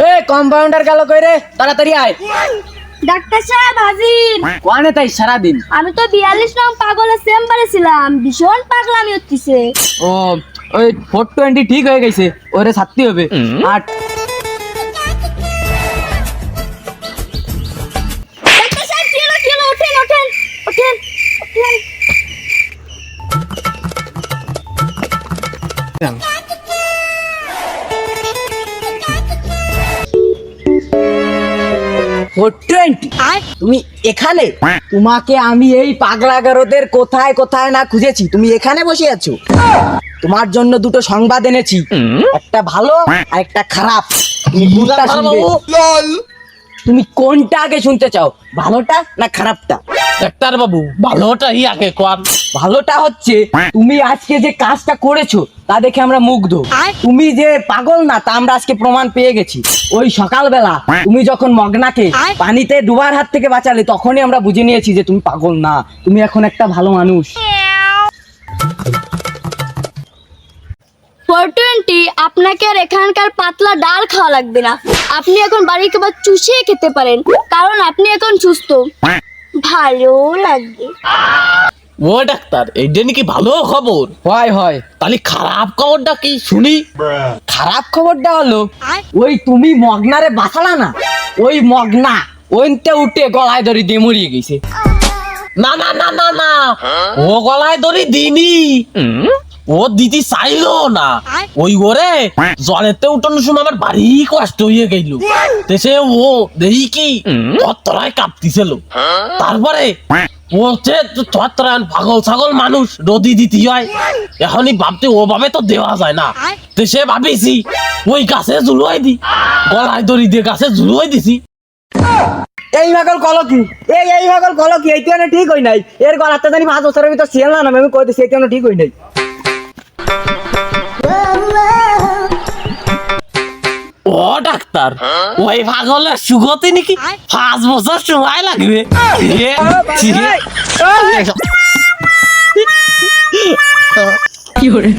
এ compounder গেল কই রে, তাড়াতাড়ি আয়। ডাক্তার সাহেব হাজির। কোয়ানে তাই সারাদিন? আমি তো 42 নং পাগলের চেম্বারে ছিলাম, ভীষণ পাগলামি হচ্ছে। ও ওই 420 ঠিক হয়ে গেছে, ওরে ছাড়তে হবে। আর ডাক্তার সাহেব কি হলো, ওঠেন ওঠেন ওঠেন ওঠেন। তুমি এখানে? তোমাকে আমি এই পাগলাগারদের কোথায় কোথায় না খুঁজেছি, তুমি এখানে বসে আছো। তোমার জন্য দুটো সংবাদ এনেছি, একটা ভালো আর একটা খারাপ। তুমি কোনটা শুনবে? তুমি কোনটা আগে শুনতে চাও, ভালোটা না খারাপটা? ডাক্তার বাবু ভালোটাই আগে কোন। ভালোটা হচ্ছে তুমি আজকে যে কাজটা করেছো তা দেখে আমরা মুগ্ধ। তুমি যে পাগল না তা আমরা আজকে প্রমাণ পেয়ে গেছি। ওই সকালবেলা তুমি যখন মগনাকে পানিতে ডুবার হাত থেকে বাঁচালে তখনই আমরা বুঝে নিয়েছি যে তুমি পাগল না, তুমি এখন একটা ভালো মানুষ। 420 আপনাকে আর এখানকার পাতলা ডাল খাওয়া লাগবে না, আপনি এখন বাড়ির খাবার চুষিয়ে খেতে পারেন, কারণ আপনি এখন সুস্থ। ভালো লাগবে। ও ডাক্তার এইটা নাকি ভালো খবর? হয় হয়। তাহলে খারাপ খবরটা কি শুনি? খারাপ খবরটা হলো ওই তুমি মগনারে বাঁচালা না, ওই মগনা ওইতে উঠে গলায় ধরে দিয়ে মরিয়ে গেছে। না না না না না, ও গলায় ধরি দিনি, ও দিদি চাইলো না। ওই ওরে জলেতে উঠানোর সময় আমার ভারী কষ্ট হয়ে গেল। সে ও দেখি কি তরায় কাঁপতিছিল। তারপরে বলছে তরায় পাগল ছাগল মানুষ নদী দিতে হয়, এখনই ভাবতে ও ভাবে তো দেওয়া যায় না। সে ভাবিছি ওই গাছে ঝুলুয়াই দি, গলায় দড়ি দিয়ে গাছে ঝুলুয়াই দিছি। এই পাগল কলো কি, এই পাগল কলো কি, এইটা ঠিক হই নাই। এর গলাতে জানি 5 বছরের ভিতর সিয়াল না আমি কই দিছি, এইটা ঠিক হই নাই। ও ডাক্তার ওই পাগলের সুগতি নাকি 5 বছর সময় লাগবে। কি করে